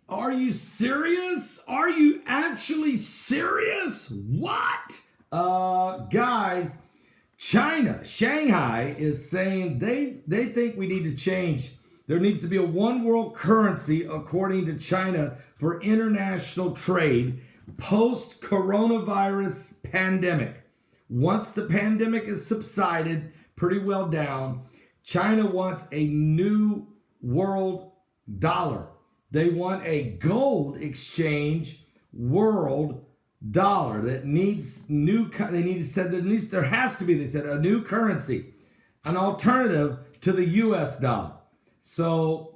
Are you serious? Are you actually serious? What? Guys, China, Shanghai is saying they think we need to change. There needs to be a one world currency, according to China, for international trade post coronavirus pandemic. Once the pandemic is subsided pretty well down, China wants a new world dollar. They want a gold exchange world dollar that needs new. They need to said that at least there has to be. They said a new currency, an alternative to the U.S. dollar. So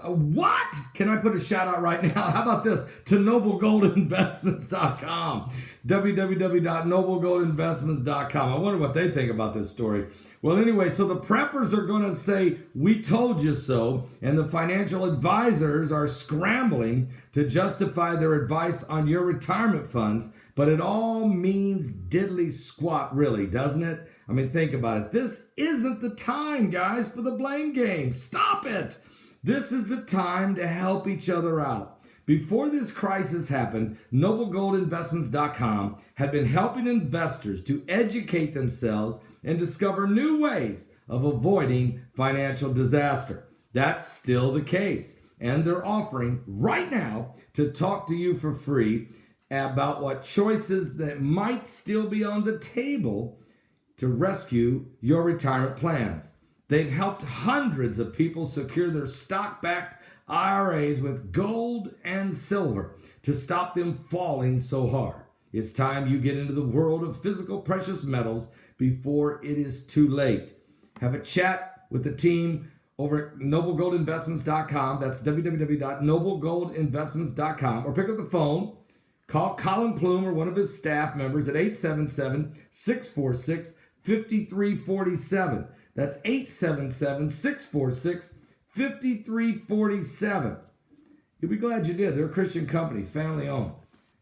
what? Can I put a shout out right now? How about this? To noblegoldinvestments.com. www.noblegoldinvestments.com. I wonder what they think about this story. Well, anyway, so the preppers are going to say, we told you so, and the financial advisors are scrambling to justify their advice on your retirement funds, but it all means diddly squat, really, doesn't it? I mean, think about it. This isn't the time, guys, for the blame game. Stop it. This is the time to help each other out. Before this crisis happened, noblegoldinvestments.com had been helping investors to educate themselves and discover new ways of avoiding financial disaster. That's still the case. And they're offering right now to talk to you for free about what choices that might still be on the table to rescue your retirement plans. They've helped hundreds of people secure their stock-backed IRAs with gold and silver to stop them falling so hard. It's time you get into the world of physical precious metals before it is too late. Have a chat with the team over at noblegoldinvestments.com. That's www.noblegoldinvestments.com. Or pick up the phone. Call Colin Plume or one of his staff members at 877-646-5347. That's 877-646-5347. You'll be glad you did. They're a Christian company, family owned.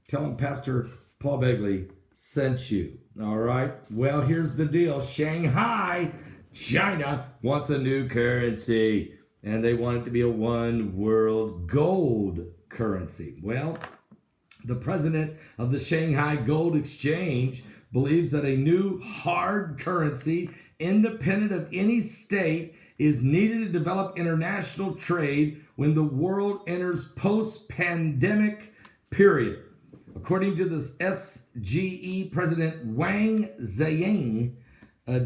Tell them Pastor Paul Begley sent you. All right. Well, here's the deal. Shanghai, China wants a new currency, and they want it to be a one world gold currency. Well, the president of the Shanghai Gold Exchange believes that a new hard currency, independent of any state, is needed to develop international trade when the world enters post-pandemic period. According to this SGE President Wang Ziying,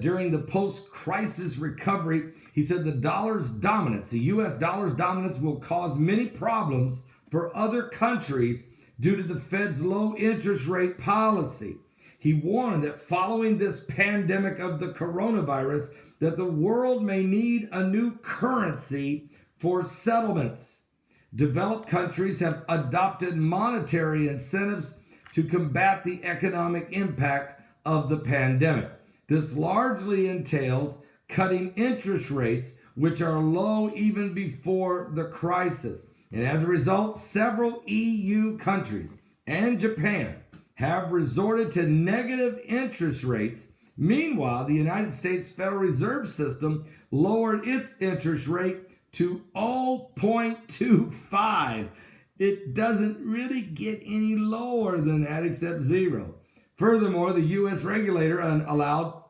during the post-crisis recovery, he said the dollar's dominance, the U.S. dollar's dominance, will cause many problems for other countries due to the Fed's low interest rate policy. He warned that following this pandemic of the coronavirus, that the world may need a new currency for settlements. Developed countries have adopted monetary incentives to combat the economic impact of the pandemic. This largely entails cutting interest rates, which are low even before the crisis. And as a result, several EU countries and Japan have resorted to negative interest rates. Meanwhile, the United States Federal Reserve System lowered its interest rate to 0.25. It doesn't really get any lower than that except zero. Furthermore, the U.S. regulator allowed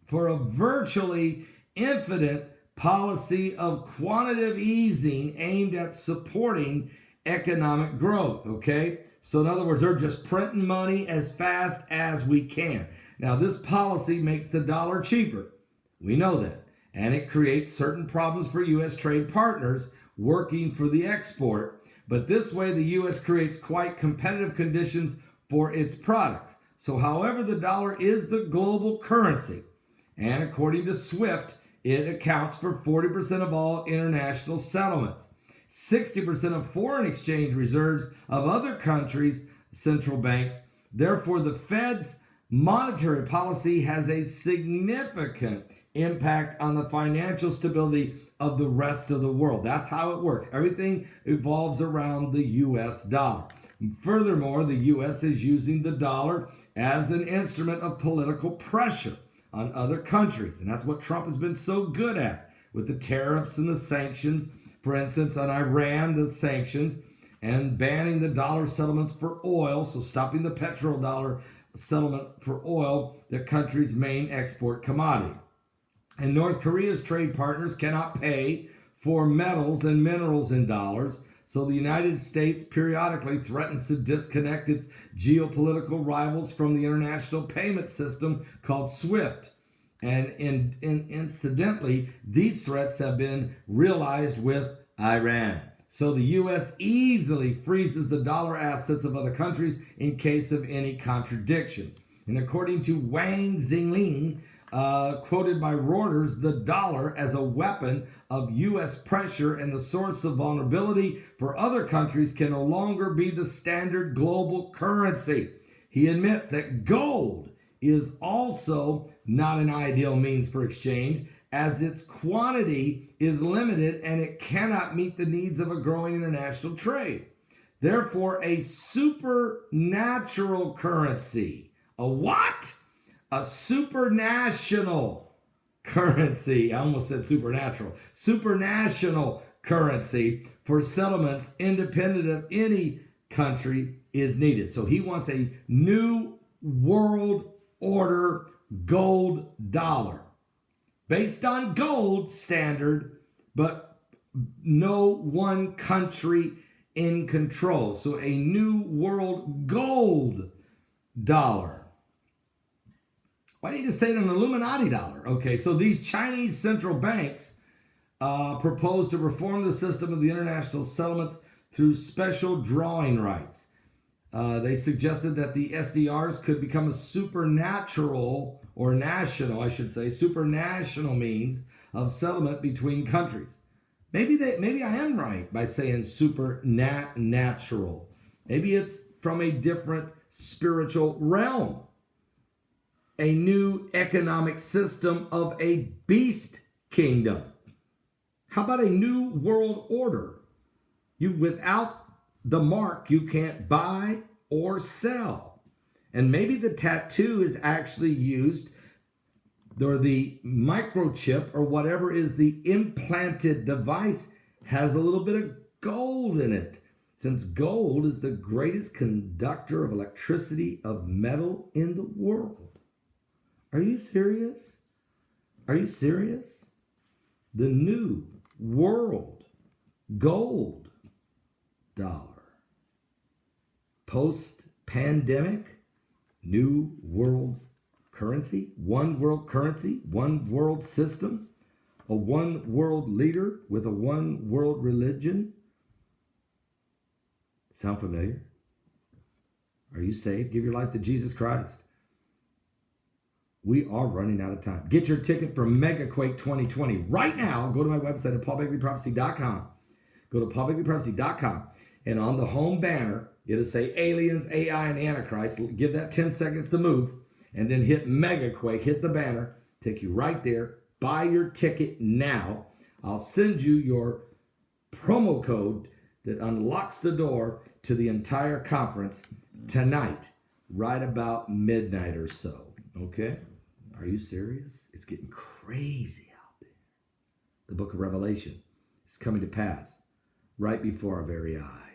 for a virtually infinite policy of quantitative easing aimed at supporting economic growth, okay? So in other words, they're just printing money as fast as we can. Now, this policy makes the dollar cheaper. We know that. And it creates certain problems for U.S. trade partners working for the export. But this way, the U.S. creates quite competitive conditions for its products. So however, the dollar is the global currency. And according to SWIFT, it accounts for 40% of all international settlements, 60% of foreign exchange reserves of other countries' central banks. Therefore, the Fed's monetary policy has a significant impact on the financial stability of the rest of the world. That's how it works. Everything evolves around the U.S. dollar. Furthermore, the U.S. is using the dollar as an instrument of political pressure on other countries. And that's what Trump has been so good at with the tariffs and the sanctions. For instance, on Iran, the sanctions. and banning the dollar settlements for oil, so stopping the petrodollar settlement for oil, the country's main export commodity. And North Korea's trade partners cannot pay for metals and minerals in dollars, so the United States periodically threatens to disconnect its geopolitical rivals from the international payment system called SWIFT. And incidentally, these threats have been realized with Iran. So the U.S. easily freezes the dollar assets of other countries in case of any contradictions. And according to Wang Zingling, quoted by Reuters, the dollar as a weapon of U.S. pressure and the source of vulnerability for other countries can no longer be the standard global currency. He admits that gold is also not an ideal means for exchange, as its quantity is limited and it cannot meet the needs of a growing international trade. Therefore, a supernatural currency, a what? A supranational currency, I almost said supernatural, supranational currency for settlements independent of any country is needed. So he wants a new world order gold dollar based on gold standard, but no one country in control. So a new world gold dollar. Why didn't you say it an Illuminati dollar? Okay, so these Chinese central banks propose to reform the system of the international settlements through special drawing rights. They suggested that the SDRs could become a supernatural, or national, I should say, supranational means of settlement between countries. Maybe I am right by saying supernatural. Maybe it's from a different spiritual realm. A new economic system of a beast kingdom. How about a new world order? Without the mark, you can't buy or sell. And maybe the tattoo is actually used, or the microchip or whatever is the implanted device has a little bit of gold in it, since gold is the greatest conductor of electricity of metal in the world. Are you serious? Are you serious? The new world gold dollar. Post-pandemic, new world currency, one world system, a one world leader with a one world religion. Sound familiar? Are you saved? Give your life to Jesus Christ. We are running out of time. Get your ticket for MegaQuake 2020 right now. Go to my website at paulbegleyprophecy.com. Go to paulbegleyprophecy.com, and on the home banner, it'll say Aliens, AI, and Antichrist. Give that 10 seconds to move, and then hit MegaQuake. Hit the banner. Take you right there. Buy your ticket now. I'll send you your promo code that unlocks the door to the entire conference tonight, right about midnight or so. Okay? Are you serious? It's getting crazy out there. The book of Revelation is coming to pass right before our very eyes.